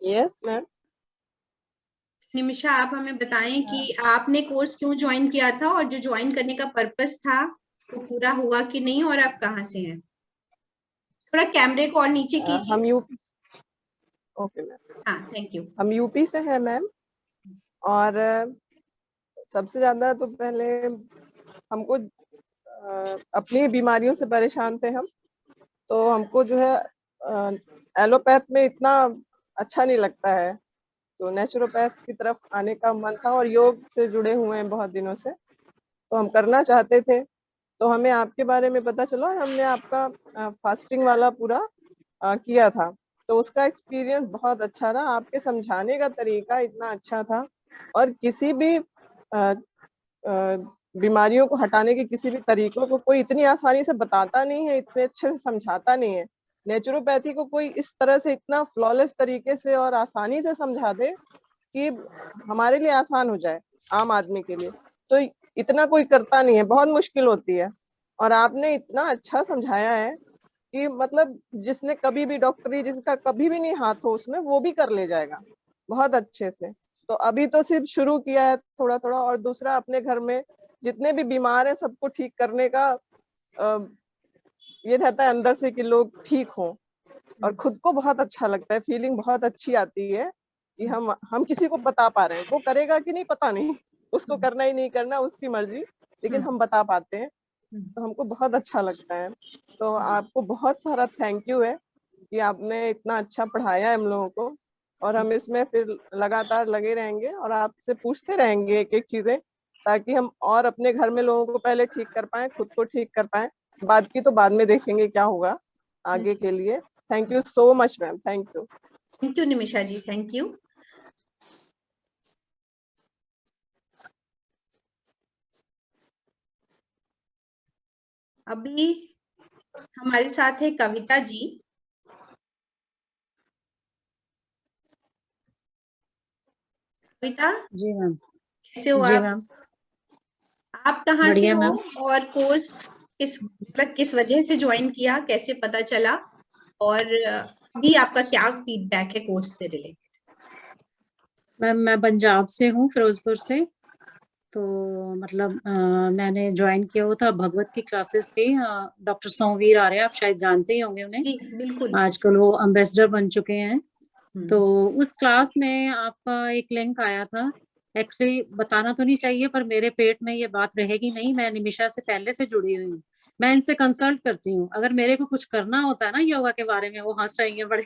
Yes ma'am. Nimisha, आप हमें बताएं कि आपने कोर्स क्यों ज्वाइन किया था और जो ज्वाइन करने का पर्पस था वो पूरा हुआ कि नहीं, और आप कहाँ से हैं? थोड़ा कैमरे को और नीचे कीजिए। हम यूपी। Okay ma'am. हाँ, थैंक यू। हम यूपी से हैं मैम। और सबसे ज्यादा तो पहले हमको अपनी बीमारियों से परेशान थे हम। तो हमको जो है एलोपैथ में इतना अच्छा नहीं लगता है, तो नेचुरोपैथ की तरफ आने का मन था और योग से जुड़े हुए हैं बहुत दिनों से, तो हम करना चाहते थे। तो हमें आपके बारे में पता चला और हमने आपका फास्टिंग वाला पूरा किया था। तो उसका एक्सपीरियंस बहुत अच्छा रहा। आपके समझाने का तरीका इतना अच्छा था और किसी भी अ, अ, बीमारियों को हटाने के किसी भी तरीकों को कोई इतनी आसानी से बताता नहीं है, इतने अच्छे से समझाता नहीं है। नेचुरोपैथी को कोई इस तरह से इतना फ्लॉलेस तरीके से और आसानी से समझा दे कि हमारे लिए आसान हो जाए, आम आदमी के लिए। तो इतना कोई करता नहीं है, बहुत मुश्किल होती है। और आपने इतना अच्छा समझाया है कि मतलब जिसने कभी भी डॉक्टरी, जिसका कभी भी नहीं हाथ हो उसमें, वो भी कर ले जाएगा बहुत अच्छे से। तो अभी तो सिर्फ शुरू किया है थोड़ा थोड़ा, और दूसरा अपने घर में जितने भी बीमार हैं सबको ठीक करने का ये रहता है अंदर से कि लोग ठीक हों। और खुद को बहुत अच्छा लगता है, फीलिंग बहुत अच्छी आती है कि हम किसी को बता पा रहे हैं। वो करेगा कि नहीं पता नहीं, उसको करना ही नहीं करना उसकी मर्जी, लेकिन हम बता पाते हैं तो हमको बहुत अच्छा लगता है। तो आपको बहुत सारा थैंक यू है कि आपने इतना अच्छा पढ़ाया है हम लोगों को। और हम इसमें फिर लगातार लगे रहेंगे और आपसे पूछते रहेंगे एक एक चीजें, ताकि हम और अपने घर में लोगों को पहले ठीक कर पाए, खुद को ठीक कर पाए। बाद की तो बाद में देखेंगे क्या होगा आगे के लिए। Thank you so much ma'am, thank you. Thank you Nimisha ji, thank you. अभी हमारे साथ है कविता जी। कविता, जी मैम। कैसे हो जी आप? मैम, आप कहाँ से बढ़िया हो मैम। और कोर्स किस वजह से ज्वाइन किया, कैसे पता चला, और अभी आपका क्या फीडबैक है कोर्स से रिलेटेड? मैम मैं पंजाब से हूँ, फिरोजपुर से। तो मतलब मैंने ज्वाइन किया हुआ था, भगवत की क्लासेस थी। डॉक्टर सोमवीर आ रहे हैं, आप शायद जानते ही होंगे उन्हें। जी बिल्कुल। आजकल वो एम्बेसडर बन चुके हैं। तो हम्म। उस क्लास में आपका एक लिंक आया था। एक्चुअली बताना तो नहीं चाहिए, पर मेरे पेट में ये बात रहेगी नहीं। मैं निमिषा से पहले से जुड़ी हुई हूँ, मैं इनसे कंसल्ट करती हूँ। अगर मेरे को कुछ करना होता है ना योगा के बारे में, वो हंस रही है बड़े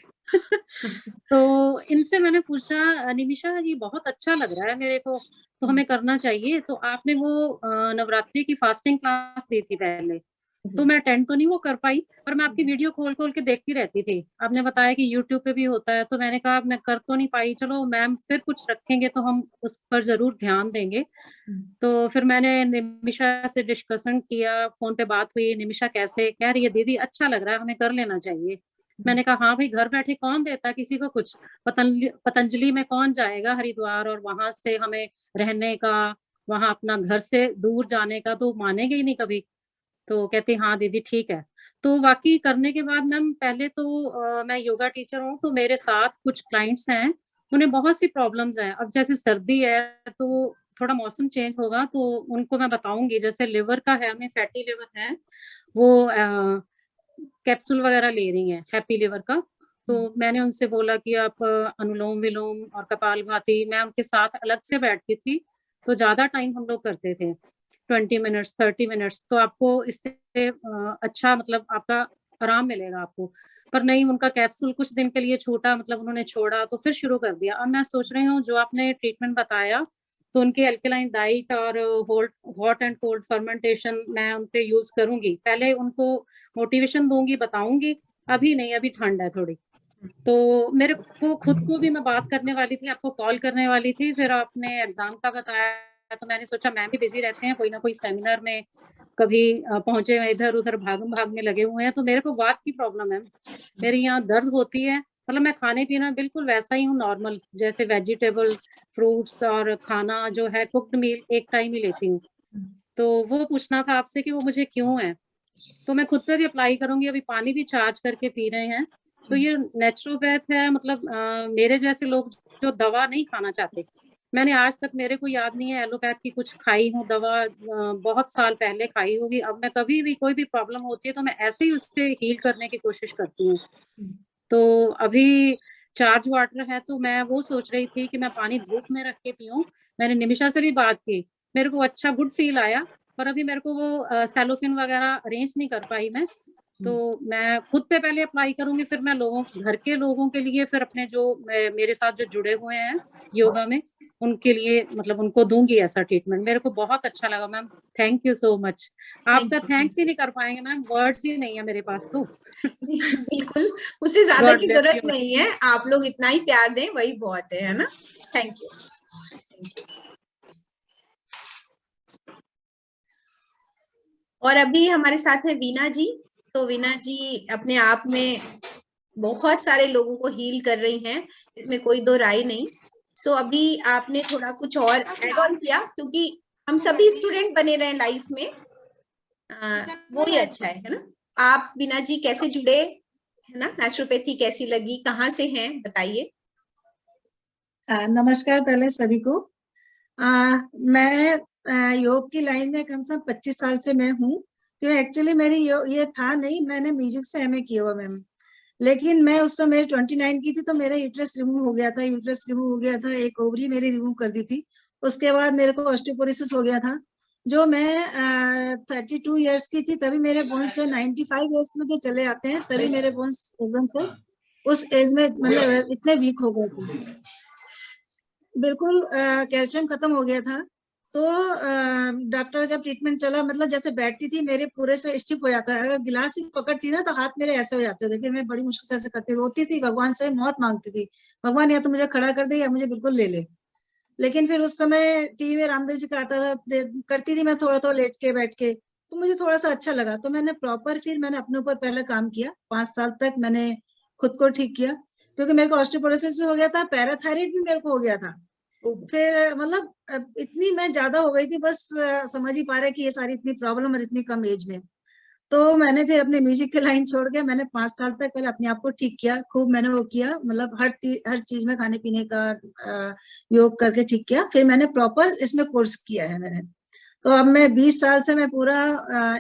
तो इनसे मैंने पूछा, निमिषा ये बहुत अच्छा लग रहा है मेरे को, तो हमें करना चाहिए। तो आपने वो नवरात्रि की फास्टिंग क्लास दी थी पहले, तो मैं अटेंड तो नहीं वो कर पाई, पर मैं आपकी वीडियो खोल खोल के देखती रहती थी। आपने बताया कि यूट्यूब पे भी होता है, तो मैंने कहा मैं कर तो नहीं पाई, चलो मैम फिर कुछ रखेंगे तो हम उस पर जरूर ध्यान देंगे। तो फिर मैंने निमिषा से डिस्कशन किया, फोन पे बात हुई। निमिषा कैसे, कह रही है दीदी अच्छा लग रहा है, हमें कर लेना चाहिए। मैंने कहा हाँ भाई, घर बैठे कौन देता किसी को कुछ। पतंजलि में कौन जाएगा हरिद्वार, और वहां से हमें रहने का, वहां अपना घर से दूर जाने का, तो मानेंगे ही नहीं कभी। तो कहती हाँ दीदी ठीक है। तो वाकई करने के बाद मैम, पहले तो मैं योगा टीचर हूँ, तो मेरे साथ कुछ क्लाइंट्स हैं, उन्हें बहुत सी प्रॉब्लम्स हैं। अब जैसे सर्दी है, तो थोड़ा मौसम चेंज होगा, तो उनको मैं बताऊंगी। जैसे लिवर का है, हमें फैटी लिवर है, वो कैप्सूल वगैरह ले रही हैं हैप्पी लिवर का। तो मैंने उनसे बोला कि आप अनुलोम विलोम और कपालभाति, मैं उनके साथ अलग से बैठती थी, तो ज्यादा टाइम हम लोग करते थे, 20 मिनट्स 30 मिनट्स। तो आपको इससे अच्छा मतलब आपका आराम मिलेगा आपको। पर नहीं, उनका कैप्सूल कुछ दिन के लिए छूटा, मतलब उन्होंने छोड़ा, तो फिर शुरू कर दिया। अब मैं सोच रही हूँ जो आपने ट्रीटमेंट बताया, तो उनकी अल्कलाइन डाइट और हॉट एंड कोल्ड फर्मेंटेशन मैं उन पे यूज करूंगी। पहले उनको मोटिवेशन दूंगी, बताऊंगी। अभी नहीं, अभी ठंड है थोड़ी। तो मेरे को खुद को भी, मैं बात करने वाली थी, आपको कॉल करने वाली थी, फिर आपने एग्जाम का बताया, तो मैंने सोचा मैम भी बिजी रहते हैं, कोई ना कोई सेमिनार में कभी पहुंचे हैं, इधर उधर भागम भाग में लगे हुए हैं। तो मेरे को वात की प्रॉब्लम है, मेरी यहाँ दर्द होती है। मतलब मैं खाने पीना बिल्कुल वैसा ही हूँ नॉर्मल, जैसे वेजिटेबल फ्रूट्स और खाना जो है कुक्ड मील एक टाइम ही लेती हूँ। तो वो पूछना था आपसे कि वो मुझे क्यों है। तो मैं खुद पे भी अप्लाई करूंगी। अभी पानी भी चार्ज करके पी रहे हैं, तो ये नेचुरोपैथ है, मतलब मेरे जैसे लोग जो दवा नहीं खाना चाहते। मैंने आज तक, मेरे को याद नहीं है एलोपैथ की कुछ खाई हूँ दवा, बहुत साल पहले खाई होगी। अब मैं कभी भी कोई भी प्रॉब्लम होती है तो मैं ऐसे ही उससे हील करने की कोशिश करती हूँ। तो अभी चार्ज वाटर है तो मैं वो सोच रही थी कि मैं पानी धूप में रख के पीऊं। मैंने निमिषा से भी बात की, मेरे को अच्छा गुड फील आया, पर अभी मेरे को वो सेलोफिन वगैरह अरेंज नहीं कर पाई मैं। तो मैं खुद पे पहले अप्लाई करूंगी, फिर मैं लोगों, घर के लोगों के लिए, फिर अपने जो मेरे साथ जो जुड़े हुए हैं योगा में, उनके लिए मतलब उनको दूंगी ऐसा ट्रीटमेंट। मेरे को बहुत अच्छा लगा ma'am, thank you so much. आपका थैंक्स ही नहीं कर पाएंगे मैम, वर्ड्स ही नहीं है मेरे पास तो। बिल्कुल, उससे ज्यादा God की bless जरूरत you. नहीं है, आप लोग इतना ही प्यार दें वही बहुत है ना। Thank you. और अभी हमारे साथ है वीना जी। तो वीना जी अपने आप में बहुत सारे लोगों को हील कर रही हैं, इसमें कोई दो राय नहीं। सो अभी आपने थोड़ा कुछ और ऐड ऑन किया, क्योंकि हम सभी स्टूडेंट बने रहे लाइफ में, वो ही अच्छा है ना। आप वीना जी कैसे जुड़े, है ना, नेचुरोपैथी कैसी लगी, कहाँ से हैं, बताइए। नमस्कार पहले सभी को। मैं योग की लाइन में कम से कम 25 साल से मैं हूँ। तो एक्चुअली मेरी ये था नहीं, मैंने म्यूजिक से एमए किया हुआ मैम। लेकिन मैं उस समय 29 की थी तो मेरा यूट्रस रिमूव हो गया था। एक ओवरी मेरी रिमूव कर दी थी। उसके बाद मेरे को ऑस्टियोपोरोसिस हो गया था। जो मैं 32 इयर्स की थी तभी मेरे बोन्स जो 95 इयर्स में जो चले आते हैं, तभी मेरे बोन्स एकदम से उस एज में मतलब इतने वीक हो गए थे, बिल्कुल कैल्शियम खत्म हो गया था। तो डॉक्टर जब ट्रीटमेंट चला, मतलब जैसे बैठती थी मेरे पूरे से स्टिप हो जाता है, अगर गिलास भी पकड़ती ना तो हाथ मेरे ऐसे हो जाते थे। फिर मैं बड़ी मुश्किल से ऐसे करती, रोती थी, भगवान से मौत मांगती थी, भगवान या तो मुझे खड़ा कर दे या मुझे बिल्कुल ले ले। लेकिन फिर उस समय टीवी में रामदेव जी का आता था, करती थी मैं थोड़ा थोड़ा लेट के बैठ के, तो मुझे थोड़ा सा अच्छा लगा। तो मैंने प्रॉपर फिर मैंने अपने ऊपर पहले काम किया, 5 साल तक मैंने खुद को ठीक किया, क्योंकि मेरे को ऑस्टियोपोरोसिस भी हो गया था, पैराथायराइड भी मेरे को हो गया था। फिर मतलब इतनी मैं ज्यादा हो गई थी, बस समझ ही पा रहे कि ये सारी इतनी प्रॉब्लम और इतनी कम एज में। तो मैंने फिर अपने म्यूजिक के लाइन छोड़ के मैंने 5 साल तक पहले अपने आप को ठीक किया, खूब मैंने वो किया, मतलब हर चीज में खाने पीने का योग करके ठीक किया। फिर मैंने प्रॉपर इसमें कोर्स किया है मैंने। तो अब मैं 20 साल से मैं पूरा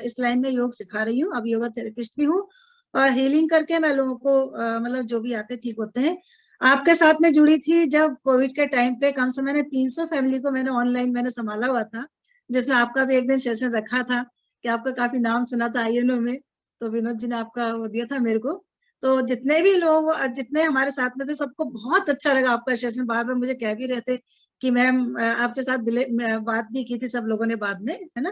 इस लाइन में योग सिखा रही हूँ। अब योगा थेरेपिस्ट भी हूँ और हीलिंग करके मैं लोगों को मतलब जो भी आते ठीक होते हैं। आपके साथ में जुड़ी थी जब कोविड के टाइम पे, कम से मैंने 300 फैमिली को मैंने ऑनलाइन मैंने संभाला हुआ था, जिसमें आपका भी एक दिन सेशन रखा था कि आपका काफी नाम सुना था आईएनओ में, तो विनोद जी ने आपका वो दिया था मेरे को। तो जितने भी लोग जितने हमारे साथ में थे सबको बहुत अच्छा लगा आपका सेशन। बार बार मुझे कह भी रहे थे कि मैम आपके साथ बात भी की थी सब लोगों ने बाद में, है ना।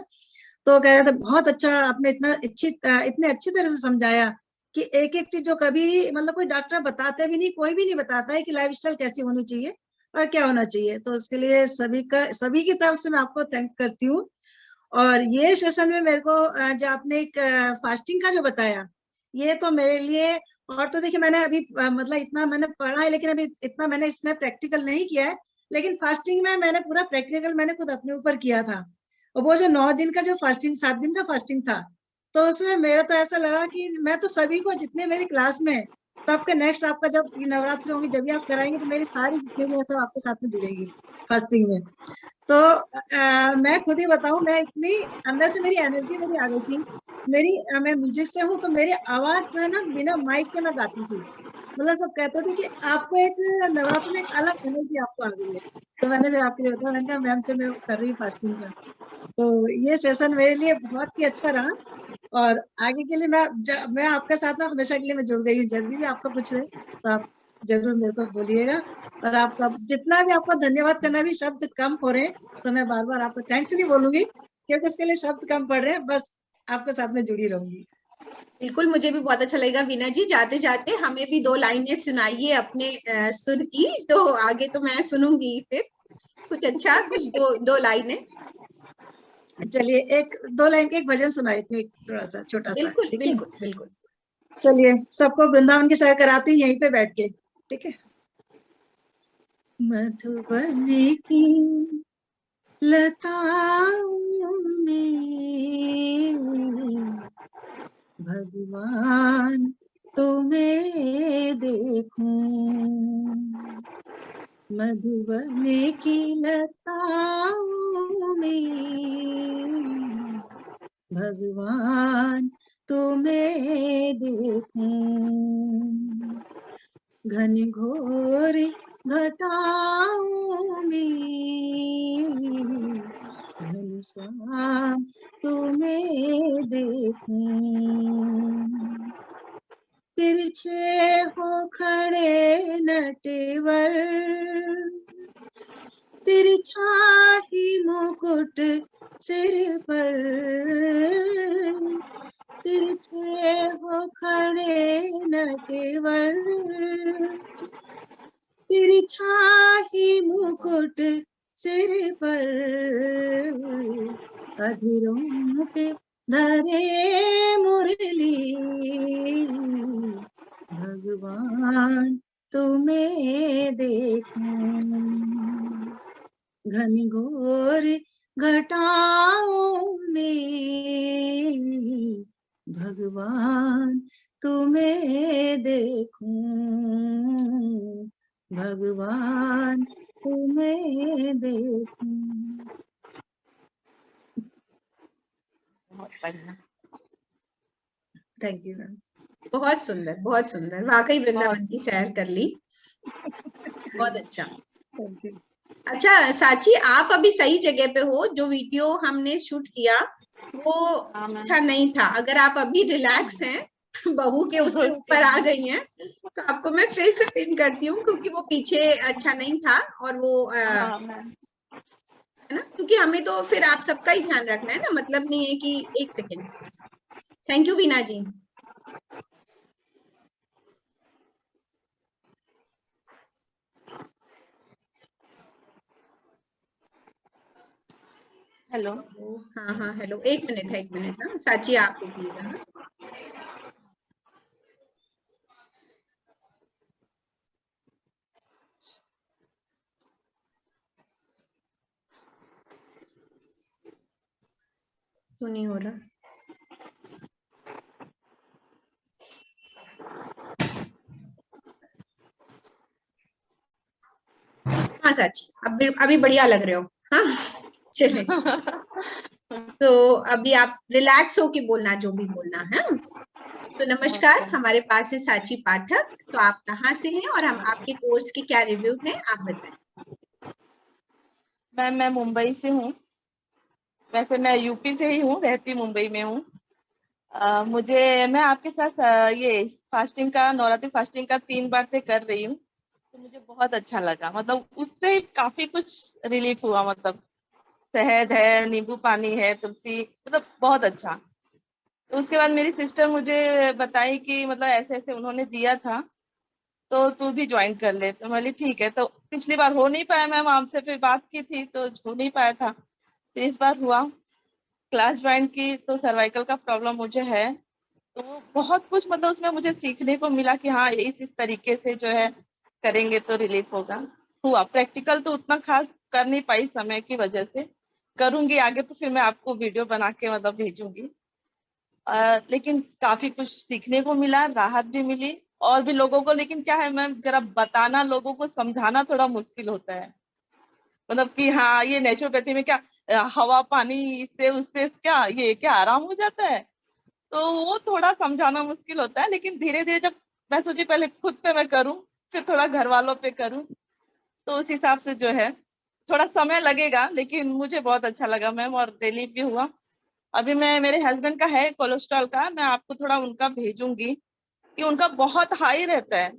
तो कह रहे थे बहुत अच्छा, आपने इतने अच्छी तरह से समझाया कि एक एक चीज जो कभी मतलब कोई डॉक्टर बताते भी नहीं, कोई भी नहीं बताता है कि लाइफस्टाइल कैसी होनी चाहिए और क्या होना चाहिए। तो उसके लिए सभी की तरफ से मैं आपको थैंक्स करती हूँ। और ये सेशन में मेरे को जो आपने एक फास्टिंग का जो बताया, ये तो मेरे लिए, और तो देखिए मैंने अभी मतलब इतना मैंने पढ़ा है लेकिन अभी इतना मैंने इसमें प्रैक्टिकल नहीं किया है। लेकिन फास्टिंग में मैंने पूरा प्रैक्टिकल मैंने खुद अपने ऊपर किया था। और वो जो 9 दिन का जो फास्टिंग, 7 दिन का फास्टिंग था, तो उसमें मेरा तो ऐसा लगा कि मैं तो सभी को, जितने मेरी क्लास में, तो आपके नेक्स्ट आपका जब नवरात्रि होंगी जब भी आप कराएंगे तो मेरी सारी जितने भी सब आपके साथ में जुड़ेंगी फास्टिंग में। तो मैं खुद ही बताऊं, मैं इतनी अंदर से मेरी एनर्जी मेरी आ गई थी। मैं म्यूजिक से हूँ तो मेरी आवाज जो है ना बिना माइक के मैं गाती थी। मतलब सब कहते थे कि आपको एक नवरात्र में एक अलग एनर्जी आपको आ गई है। तो मैंने फिर आपके लिए बताया, मैंने कहा मैम से मैं कर रही हूँ फास्टिंग का। तो ये सेशन मेरे लिए बहुत ही अच्छा रहा। और आगे के लिए मैं आपके साथ में हमेशा के लिए मैं जुड़ गई हूँ। जब भी आपका कुछ रहे तो आप जरूर मेरे को बोलिएगा। और आपका जितना भी आपको धन्यवाद करना भी शब्द कम हो रहे हैं, तो मैं बार बार आपको थैंक्स नहीं बोलूंगी क्योंकि इसके लिए शब्द कम पड़ रहे हैं। बस आपके साथ में जुड़ी रहूंगी। बिल्कुल, मुझे भी बहुत अच्छा लगेगा वीना जी। जाते जाते हमें भी 2 लाइनें सुनाइए अपने सुर की, तो आगे तो मैं सुनूंगी फिर कुछ अच्छा, कुछ दो लाइनें। चलिए, 2 लाइन के एक भजन सुनाई थी, थोड़ा सा छोटा सा। बिल्कुल ठीक है, बिल्कुल बिल्कुल। चलिए सबको वृंदावन की सैर कराती हूँ यहीं पे बैठ के। ठीक है। मधुबन की लताओं में भगवान तुम्हें देखूं, मधुबन की लताओं में भगवान तुम्हें देखूं, घनघोर घटाओं में घनश्याम तुम्हें देखूं, तिरछे हो खड़े नटवर, तिरछा ही मुकुट सिर पर, तिरछे हो खड़े नटवर, तिरछा ही मुकुट सिर पर, अधरों पे धरे मुरली, भगवान तुम्हें देखूं, घनघोर घटाओं में भगवान तुम्हें देखूं, भगवान तुम्हें देखूं। बहुत बढ़िया। Thank you ma'am. बहुत सुंदर, वाकई वृंदावन की सैर कर ली। बहुत अच्छा। Thank you. अच्छा साची, आप अभी सही जगह पे हो। जो वीडियो हमने शूट किया वो हाँ मैम। अच्छा नहीं था। अगर आप अभी रिलैक्स हैं, बहू के उससे ऊपर आ गई हैं, तो आपको मैं फिर से पिन करती हूँ, क्योंकि वो पीछे अच्छा नहीं था। और वो हाँ मैम। है ना, क्योंकि हमें तो फिर आप सबका ही ध्यान रखना है ना, मतलब नहीं है कि एक second. Thank you Veena ji. Hello. हाँ हाँ हेलो, एक मिनट हाँ साची, आप रुकिएगा। क्यों नहीं हो रहा? हाँ साची, अभी बढ़िया लग रहे हो। हाँ चलिए। तो अभी आप रिलैक्स होके बोलना, जो भी बोलना है। सो नमस्कार, हमारे पास है साची पाठक। तो आप कहाँ से हैं और हम आपके कोर्स के क्या रिव्यू हैं, आप बताएं। मैम मैं मुंबई से हूँ। वैसे मैं यूपी से ही हूँ, रहती मुंबई में हूँ। मैं आपके साथ ये फास्टिंग का, नवरात्रि फास्टिंग का 3 बार से कर रही हूँ। तो मुझे बहुत अच्छा लगा, मतलब उससे काफी कुछ रिलीफ हुआ। मतलब शहद है, नींबू पानी है, तुलसी, मतलब बहुत अच्छा। तो उसके बाद मेरी सिस्टर मुझे बताई कि मतलब ऐसे ऐसे उन्होंने दिया था, तो तू भी ज्वाइन कर ले। तो मैं बोली ठीक है। तो पिछली बार हो नहीं पाया, मैम आपसे फिर बात की थी तो हो नहीं पाया था। फिर इस बार हुआ, क्लास ज्वाइन की। तो सर्वाइकल का प्रॉब्लम मुझे है। तो बहुत कुछ मतलब उसमें मुझे सीखने को मिला कि हाँ इस तरीके से जो है करेंगे तो रिलीफ होगा। हुआ प्रैक्टिकल तो उतना खास कर नहीं पाई समय की वजह से। करूंगी आगे, तो फिर मैं आपको वीडियो बना के मतलब भेजूंगी। लेकिन काफी कुछ सीखने को मिला, राहत भी मिली और भी लोगों को। लेकिन क्या है मैम, जरा बताना, लोगों को समझाना थोड़ा मुश्किल होता है। मतलब कि हाँ ये नेचुरोपैथी में क्या हवा पानी से उससे क्या आराम हो जाता है। तो वो थोड़ा समझाना मुश्किल होता है। लेकिन धीरे धीरे जब मैं सोची पहले खुद पे मैं करूं, फिर थोड़ा घर वालों पे करूं, तो उस हिसाब से जो है थोड़ा समय लगेगा। लेकिन मुझे बहुत अच्छा लगा मैम, और रिलीफ भी हुआ। अभी मैं, मेरे हस्बैंड का है कोलेस्ट्रॉल का, मैं आपको थोड़ा उनका भेजूंगी कि उनका बहुत हाई रहता है।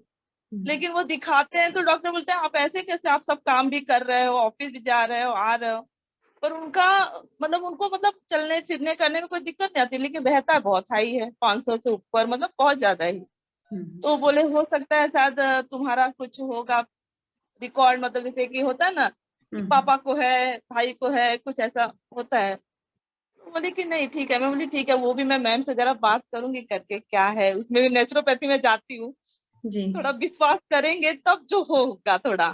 लेकिन वो दिखाते हैं तो डॉक्टर बोलते हैं आप ऐसे कैसे, आप सब काम भी कर रहे हो, ऑफिस भी जा रहे हो, आ रहे हो। पर उनका मतलब उनको मतलब चलने फिरने करने में कोई दिक्कत नहीं आती, लेकिन रहता है बहुत हाई है, 500 से ऊपर, मतलब बहुत ज्यादा ही। तो बोले हो सकता है शायद तुम्हारा कुछ होगा रिकॉर्ड, मतलब जैसे कि होता है ना कि पापा को है, भाई को है, कुछ ऐसा होता है। तो बोली कि नहीं ठीक है। मैं बोली ठीक है, वो भी मैं मैम से जरा बात करूंगी करके क्या है उसमें भी। नेचुरोपैथी में जाती हूँ, जी थोड़ा विश्वास करेंगे तब जो होगा थोड़ा।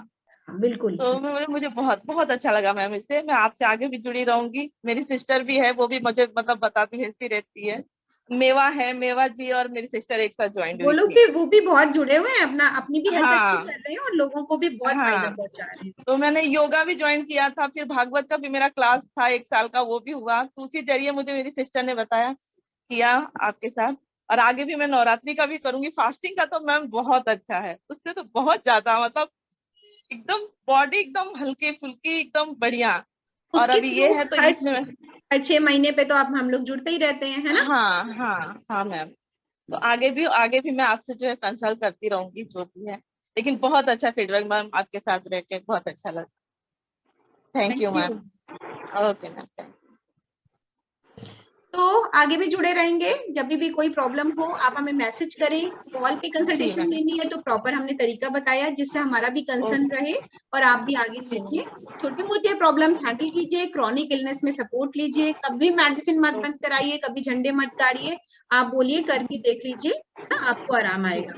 बिल्कुल। तो मैं बोली मुझे बहुत बहुत अच्छा लगा मैम इससे। मैं आपसे आगे भी जुड़ी रहूंगी। मेरी सिस्टर भी है, वो भी मुझे मतलब बताती भेजती रहती है। मेवा है, मेवा जी और मेरी सिस्टर एक साथ ज्वाइन वो हुई लोग थी। भी, वो भी बहुत जुड़े हुए हैं, अपनी भी हेल्थ अच्छी हाँ कर रहे हैं और लोगों को भी बहुत फायदा हाँ, पहुंचा रहे हैं। तो मैंने योगा भी ज्वाइन किया था, फिर भागवत का भी मेरा क्लास था 1 साल का, वो भी हुआ। तो उसी जरिए मुझे मेरी सिस्टर ने बताया, किया आपके साथ। और आगे भी मैं नवरात्रि का भी करूंगी। फास्टिंग का तो मैम बहुत अच्छा है, उससे तो बहुत ज्यादा, मतलब एकदम बॉडी एकदम हल्की फुल्की एकदम बढ़िया। और उसके अभी थ्रू ये है तो इसमें हर 6 महीने पे तो आप हम लोग जुड़ते ही रहते हैं, है ना? हाँ हाँ हाँ मैम। तो आगे भी मैं आपसे जो है कंसल्ट करती रहूंगी जो भी है। लेकिन बहुत अच्छा फीडबैक मैम, आपके साथ रह के बहुत अच्छा लगा। Thank you thank you. Ma'am. Okay ma'am, thank you. तो आगे भी जुड़े रहेंगे, जब भी कोई प्रॉब्लम हो आप हमें मैसेज करें। कॉल पे जी कंसल्टेशन मैम। लेनी है तो प्रॉपर हमने तरीका बताया, जिससे हमारा भी कंसर्न ओके। रहे और आप भी आगे सीखिए। छोटे मोटे प्रॉब्लम्स हैंडल कीजिए, क्रॉनिक इलनेस में सपोर्ट लीजिए, कभी मेडिसिन मत बंद कराइए, कभी झंडे मत गाड़िए, आप बोलिए, करके देख लीजिए, आपको आराम जी आएगा।